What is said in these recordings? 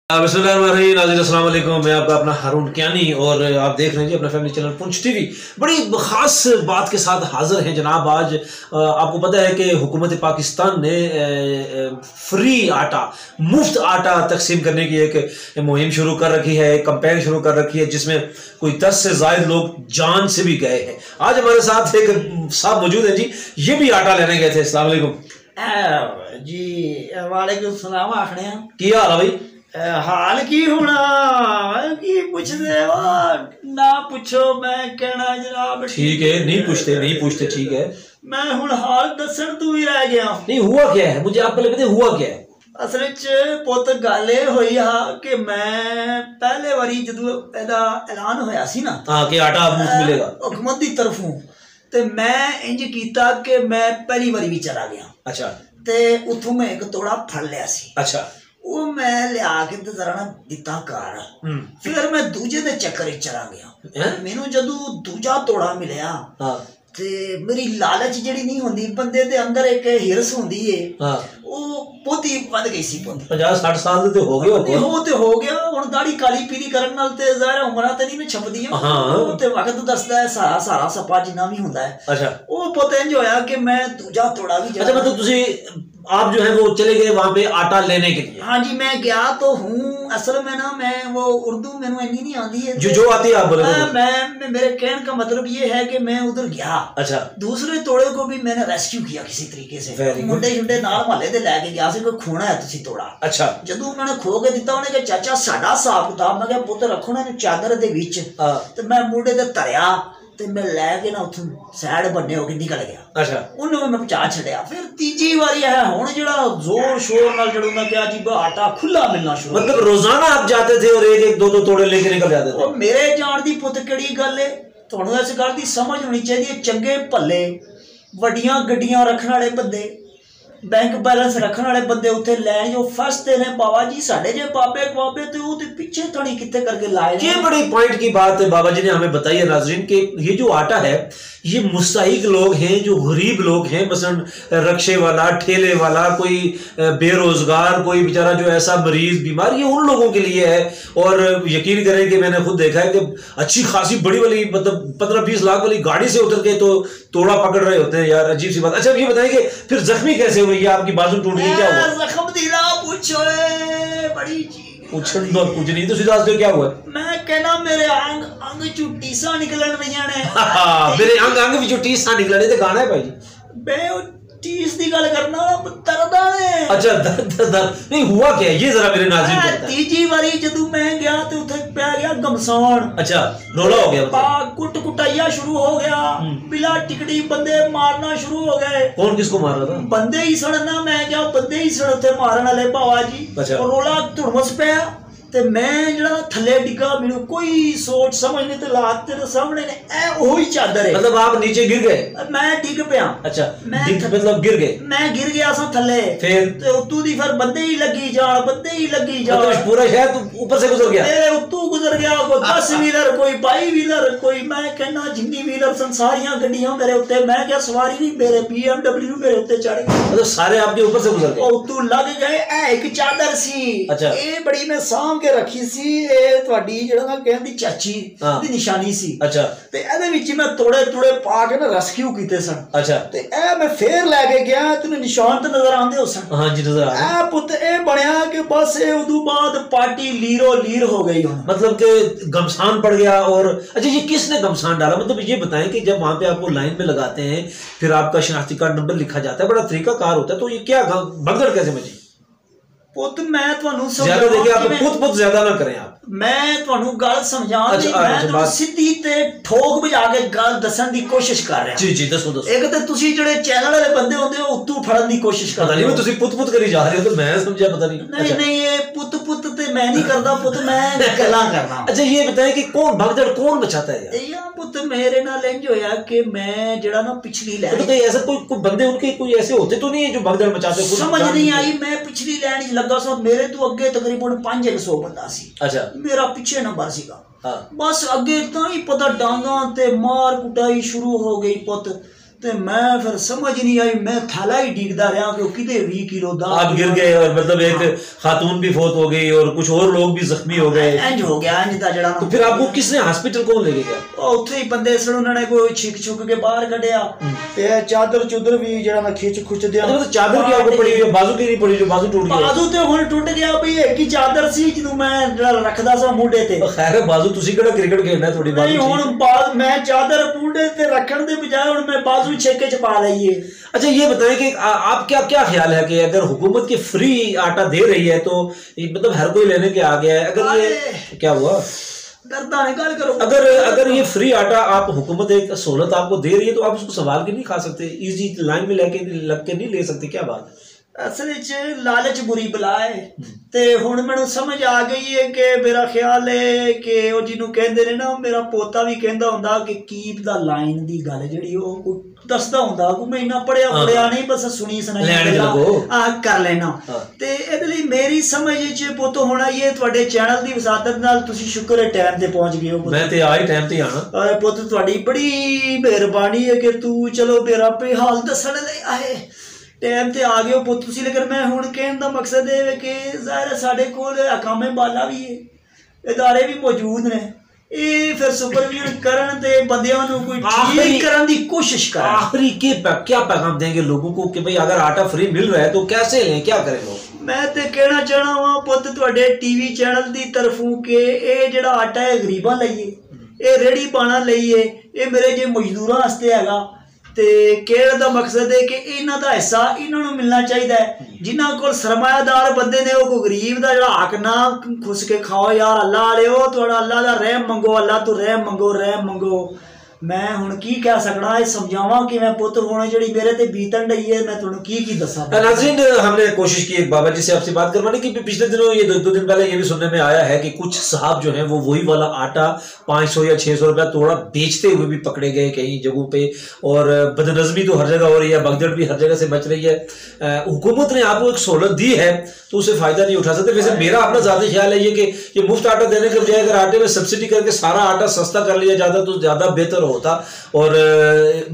नाज़रीन अस्सलाम वालेकुम। मैं आपका अपना हारून कियानी और आप देख रहे हैं जी अपना फैमिली चैनल पुंछ टीवी। बड़ी ख़ास बात के साथ हाज़िर हैं जनाब। आज आपको पता है कि हुकूमत पाकिस्तान ने फ्री आटा, मुफ्त आटा तकसीम करने की एक मुहिम शुरू कर रखी है, एक कंपेन शुरू कर रखी है जिसमें कोई 10 से ज़ायद लोग जान से भी गए हैं। आज हमारे साथ एक साहब मौजूद है जी, ये भी आटा लेने गए थे। अस्सलाम वालेकुम जी। वालेकुम सलाम। आखने की हाल है भाई? हाल की होना की पूछते हो ना पूछो, मैं कहना जनाब ठीक है, नहीं पूछते ठीक है। मैं हुण हाल दसन तू ही रह गया। नहीं हुआ क्या है, मुझे आप पहले बताइए हुआ क्या है। असल च पुत गल ये हुई हा कि मैं पहले वारी जदों एदा ऐलान होया सी ना कि आटा मुफ्त मिलेगा हुकूमत दी तरफों, ते मैं इंज कीता कि मैं पहली वारी भी चला गया। अच्छा। ते उथों मैं एक तोड़ा फड़ लिया सी। अच्छा। वो मैं लिया के ते जरा ना दिता घर। फिर मैं दूजे दे चक्कर चला गया। मैनू जदों दूजा तोड़ा मिलिया ते मेरी लालच जिहड़ी नहीं होंदी बंदे दे अंदर, एक हिरस होंदी है, वो पोती बद गई सी। 50-60 साल ते हो गए हो गया। हुण दाढ़ी काली पीली करन नाल ते ज़ाहिर उमरां ते नहीं छपदियां। वो ते वक्त दसदा है सारा सारा सपा जिन्ना भी हुंदा है। अच्छा। वो पोते इंज होया कि मैं दूजा तोड़ा भी। अच्छा, मतलब तुसी आप जो है वो चले गए वहां पे आटा लेने के लिए? हाँ जी, मैं गया तो हूँ। असल में ना मैं वो उर्दू मैनू इतनी नहीं आती है, जो आती है आप बोले। मैं मेरे कहने का मतलब ये है कि मैं उधर गया। अच्छा। दूसरे तोड़े को भी मैंने रेस्क्यू किया किसी तरीके से। मुंडे शुंडे नाल महल्ले दे लैके गया सी, कोई खोना है तुसी तोड़ा। अच्छा। जदों उन्होंने खो के दिता, उन्हें कहा चाचा साडा हिसाब किताब। मैं कहा पुत्त रखो ना चादर दे विच। ते मैं मुंडे ते धरिया ते मैं लैके ना उथों सैड बन्ने होके निकल गया। अच्छा। उन्होंने मैं पहुंचा छड़िया। फिर तीजी बारी है हुण जिहड़ा जोर शोर नाल जड़ों क्या जी आटा खुला मिलना शुरू। मतलब रोजाना आप जाते थे और एक दो तोड़े लेके निकल जाते थे? मेरे जान दी पुत्त केड़ी गल है, तुहानू इस गल दी समझ होनी चाहिए। चंगे भले वड्डियां गड्डियां रखण वाले बंदे, बैंक बैलेंस रखने वाले बंदे उत्थे लैन जो फसते ने। बाबा जी साढ़े जे बाबे बाबे तो वो पीछे थोड़ी कितने करके लाए। ये बड़ी पॉइंट की बात है बाबा जी ने हमें बताई है नाजरीन कि ये जो आटा है ये मुस्तहिक लोग हैं, जो गरीब लोग हैं, मसलन रक्शे वाला, ठेले वाला, कोई बेरोजगार, कोई बेचारा जो ऐसा मरीज बीमार, ये उन लोगों के लिए है। और यकीन करें कि मैंने खुद देखा है कि अच्छी खासी बड़ी वाली मतलब 15-20 लाख वाली गाड़ी से उतर के तो तोड़ा पकड़ रहे होते हैं यार, अजीब सी बात। अच्छा, ये बताएं कि फिर जख्मी कैसे हुई? आपकी बाजू टूट गई, क्या हुआ? जख्म दिला पूछो बड़ी कुछ नहीं तो सीधा क्या हुआ? मैं कहना मेरे अंग अंग चू टीसा निकलन रही ने। मेरे अंग भी टीसा निकलने ते गाना है भाई जी। बे टीस दी गल करना दर्दा ने। अच्छा, दर्द नहीं हुआ क्या ये जरा मेरे नाज़रीन को बताएं। तीजी बारी जदों मैं गया ते उथे पै गया गमसान। अच्छा, रोला हो गया, कुट कुटाइया शुरू हो गया, बिला टिकड़ी बंदे मारना शुरू हो गए। कौन किसको मार रहा था? बंदे ही सड़ना, मैं क्या बंदे ही सड़ उथे मारन वाले बाबा जी। अच्छा। और रोला धुड़मस पिया ते मैं जड़ा थल्ले डिगा, मैनू कोई सोच समझ नहीं, ते लात तेरे सामने ने ए ओही चादर है। मतलब आप नीचे गिर गए? मैं डिग पिया। अच्छा। मतलब गिर गए? मैं गिर गया सा थल्ले। फिर ते उतू दी फिर बंदे ही लगी जान, बंदे ही लगी जान। मतलब पूरा शहर तू ऊपर से गुजर गया? मेरे उतू गुजर गया। कोई 10 व्हीलर, कोई 22 व्हीलर, कोई मैं कहना जिन्नी व्हीलर सन सारियां गड्डियां मेरे उत्ते। मैं क्या सवारी नहीं, मेरे BMW मेरे उत्ते चढ़ गई। मतलब सारे आपके ऊपर से गुजर गए? उतू लग गए। ए एक चादर सी। अच्छा। ए बड़ी मैं साम के रखी सी, ए ਤੁਹਾਡੀ ਜਿਹੜਾ ਨਾ ਕਹਿੰਦੀ ਚਾਚੀ ਦੀ ਨਿਸ਼ਾਨੀ ਸੀ। ਅੱਛਾ। ਤੇ ਇਹਦੇ ਵਿੱਚ ਮੈਂ ਤੋੜੇ ਤੋੜੇ ਪਾ ਕੇ ਨਾ ਰੈਸਕਿਊ ਕੀਤੇ ਸਨ। ਅੱਛਾ। ਤੇ ਇਹ ਮੈਂ ਫੇਰ ਲੈ ਕੇ ਗਿਆ, ਤੈਨੂੰ ਨਿਸ਼ਾਨ ਤੇ ਨਜ਼ਰ ਆਉਂਦੇ ਹੋ ਸਨ? ਹਾਂ ਜੀ, ਨਜ਼ਰ ਆ ਰਿਹਾ। ਪੁੱਤ ਇਹ ਬਣਿਆ कि बस ये उदू बाद पार्टी लीरो लीर हो गई। मतलब कि गमसान पड़ गया। और अच्छा, ये किसने गमसान डाला? मतलब ये बताएं कि जब वहां पे आपको लाइन में लगाते हैं फिर आपका शनाख्ती कार्ड नंबर लिखा जाता है, बड़ा तरीका कार होता है, तो ये क्या भगदड़ कैसे मची? पुत मैं ਤੁਹਾਨੂੰ ज्यादा देखिए आप पुत ज्यादा ना करें आप। मैं ਤੁਹਾਨੂੰ ਗੱਲ ਸਮਝਾਉਣ ਦੀ, ਮੈਂ ਤੁਹਾਨੂੰ ਸਿੱਧੀ ਤੇ ਠੋਕ ਵਜਾ ਕੇ ਗੱਲ ਦੱਸਣ ਦੀ ਕੋਸ਼ਿਸ਼ ਕਰ ਰਿਹਾ। ਜੀ ਜੀ, ਦੱਸੋ ਦੱਸੋ। ਇੱਕ ਤੇ ਤੁਸੀਂ ਜਿਹੜੇ ਚੈਨਲ ਵਾਲੇ ਬੰਦੇ ਹੁੰਦੇ ਹੋ ਉੱਤੋਂ ਫੜਨ ਦੀ ਕੋਸ਼ਿਸ਼ ਕਰਦੇ ਹੋ। ਨਹੀਂ, ਤੁਸੀਂ ਪੁੱਤ ਕਰੀ ਜਾ ਰਹੇ ਹੋ, ਤਾਂ ਮੈਂ ਸਮਝਿਆ पता नहीं। नहीं नहीं, ये पुत ते मैं नहीं करता पुत, मैं गल्लां करना। अच्छा, ये बताएं कि कौन भगदड़ कौन मचाता है यार? पुत मेरे नाल इंज होया कि मैं जड़ा ना पिछली लाइन, तो ऐसा कोई बंदे उनके कोई ऐसे होते तो नहीं है जो भगदड़ मचाते? समझ नहीं आई। मैं पिछली लाइन लगा सा, मेरे तो अगे तकरीबन 500 बंदा सी। अच्छा। मेरा पीछे नंबर सीगा। बस अगे तो ही पता डांगा ते मार कुटाई शुरू हो गई पुत। ते मैं फिर समझ नहीं आई, मैं थैला ही डीगदा रहा कि किते 20 किलो दा आप गिर गए और मतलब एक खातून भी फौत हो गई और कुछ और लोग भी जख्मी हो गए, इंज हो गया इंज दा जड़ा। तो फिर आपको किसने हॉस्पिटल कौन लेके गया? उत्थे ही बंदे सन, उन्होंने कोई छिक छुक के बाहर कढ़िया ते चादर चुदर भी जड़ा मैं खिंच खुच दिया। मतलब चादर की आपको पड़ी हुई, बाजू की नहीं पड़ी जो बाजू टूट गया? बाजू ते हुण टूट गया भाई, एक ही चादर सी जिनु मैं जड़ा रखदा सा मुंडे ते। खैर बाजू तुसी केड़ा क्रिकेट खेलना थोड़ी बाजू नहीं हुण मैं चादर मुंडे ते रखण दे बजाय हुण मैं बाजू छेके च पा लई है। अच्छा ये बताएं कि आप क्या ख्याल है कि अगर हुकूमत की फ्री आटा दे रही है तो मतलब हर कोई लेने के आ गया है, अगर ये क्या हुआ करो, अगर ये फ्री आटा आप हुकूमत एक सहूलत आपको दे रही है तो आप उसको संभाल के नहीं खा सकते, इजी लाइन में लेके लग के नहीं ले सकते, क्या बात है? असल लालच बुरी बला है ते हुण मैनू समझ आ गई है कि मेरा ख्याल है कि वो जिन्हों कहते ने ना, मेरा पोता भी कहता हुंदा कि कीप द लाइन दी गल जिहड़ी ओह दसदा हुंदा कि मैं इन्ना पढ़िया नहीं, बस सुनी सुनाई कर लेना। ते इहदे लई मेरी समझ च पुत्त होना ये तुहाडे चैनल दी वसादत नाल तुसीं शुक्र है टाइम ते पहुंच गए हो। मैं ते आई टाइम ते आना पुत्त, तुहाडी बड़ी मेहरबानी है कि तू चलो मेरा हाल दसण लई आए, टाइम ते आ गए पुत्त तुसीं। लेकिन मैं हुण कहण दा मकसद है कि ज़ाहिर है साडे कोल हकामे बाला भी है, इदारे भी मौजूद ने, ये फिर सुपरविजन करन ते बंदियां नूं कोई ठीक करन दी कोशिश करन। आखिरी क्या पैगाम देंगे लोगों को कि भाई अगर आटा फ्री मिल रहा है तो कैसे लें, क्या करें लोग? मैं ते कहना चाहना वा पुत्त तुहाडे टीवी चैनल दी तरफों के ये जेड़ा आटा है गरीबां लई है, ये रेहड़ी पाना लई है, ये मेरे जे मजदूरां वास्ते हैगा। ते कहने दा मकसद है कि इन्हां दा हिस्सा इन्हां नूं मिलना चाहिदा है। जिन्हां कोल सरमायादार बंदे ने वो गरीब दा जेड़ा हक ना खुस के खाओ यार, अल्लाह वालेओ थोड़ा अल्लाह दा रहम मंगो, अल्लाह तो रहम मंगो। मैं हुण की कह सकना है, समझावां कि मैं पुत्र होने जड़ी मेरे ते बीतन रही है, मैं तुहानू की दसा। नाज़रीन हमने कोशिश की एक बाबा जी से आपसे बात करवाने की, पिछले दिनों ये दो दिन पहले ये भी सुनने में आया है कि कुछ साहब जो हैं वो वही वाला आटा 500 या 600 रुपया तोड़ा बेचते हुए भी पकड़े गए कई जगहों पे, और बदनज़मी तो हर जगह हो रही है, भगदड़ भी हर जगह से बच रही है। हुकूमत ने आपको एक सहूलत दी है तो उसे फायदा नहीं उठा सकते। वैसे मेरा अपना ज़ाती ख्याल है ये कि ये मुफ्त आटा देने के बजाय अगर आटे में सब्सिडी करके सारा आटा सस्ता कर लिया जाता तो ज़्यादा बेहतर होता। और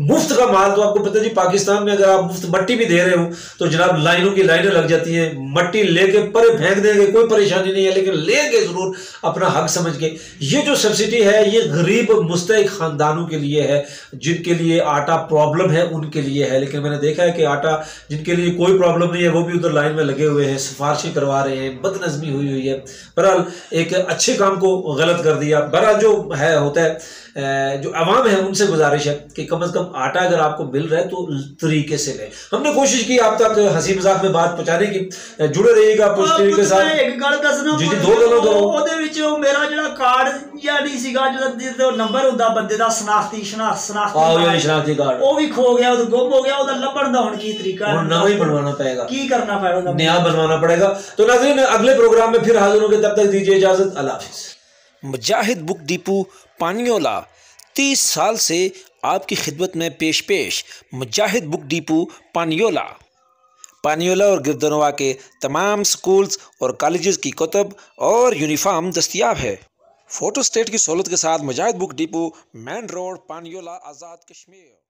मुफ्त का माल तो आपको पता जी, पाकिस्तान में अगर आप मुफ्त मट्टी भी दे रहे हो तो जनाब लाइनों की लाइनें लग जाती हैं, मट्टी लेके परे फेंक देंगे, कोई परेशानी नहीं है, लेकिन लेंगे जरूर अपना हक समझ के। ये जो सब्सिडी है ये गरीब मुस्तहिक खानदानों के लिए है, जिनके लिए आटा प्रॉब्लम है उनके लिए है। लेकिन मैंने देखा है कि आटा जिनके लिए कोई प्रॉब्लम नहीं है वो भी उधर लाइन में लगे हुए हैं, सिफारिशें करवा रहे हैं, बदनज़मी हुई है। बहरहाल एक अच्छे काम को गलत कर दिया। बहरहाल जो है होता है, जो आवाम है उनसे गुजारिश है कि कम से कम आटा अगर आपको मिल रहा है तो तरीके से लें। हमने कोशिश की आप तक हंसी मजाक में बात पहुंचाने की, जुड़े रहिएगा पुंछ टीवी के साथ। एक गल दसना जी दो गल्लां करो। ओदे विच मेरा जेड़ा कार्ड या नहीं सीगा, जो नंबर हुंदा बंदे दा शनाख्ती कार्ड, वो भी खो गया, वो गुम हो गया, ओदा लभण दा हुण की तरीका है? नवा ही बनवाना पड़ेगा। की करना पड़ेगा? नया बनवाना पड़ेगा। तो नाज़रीन अगले प्रोग्राम में फिर हाजिर होंगे, तब तक दीजिए इजाजत, अल्लाह हाफिज़। मुजाहिद बुक डिपो पानियोला 30 साल से आपकी खिदमत में पेश मुजाहिद बुक डिपो पानियोला और गिरदनवा के तमाम स्कूल्स और कॉलेजेस की कुतुब और यूनिफॉर्म दस्तियाब है। फ़ोटो स्टेट की सहूलत के साथ मुजाहिद book depot, main road, पानियोला, Azad Kashmir.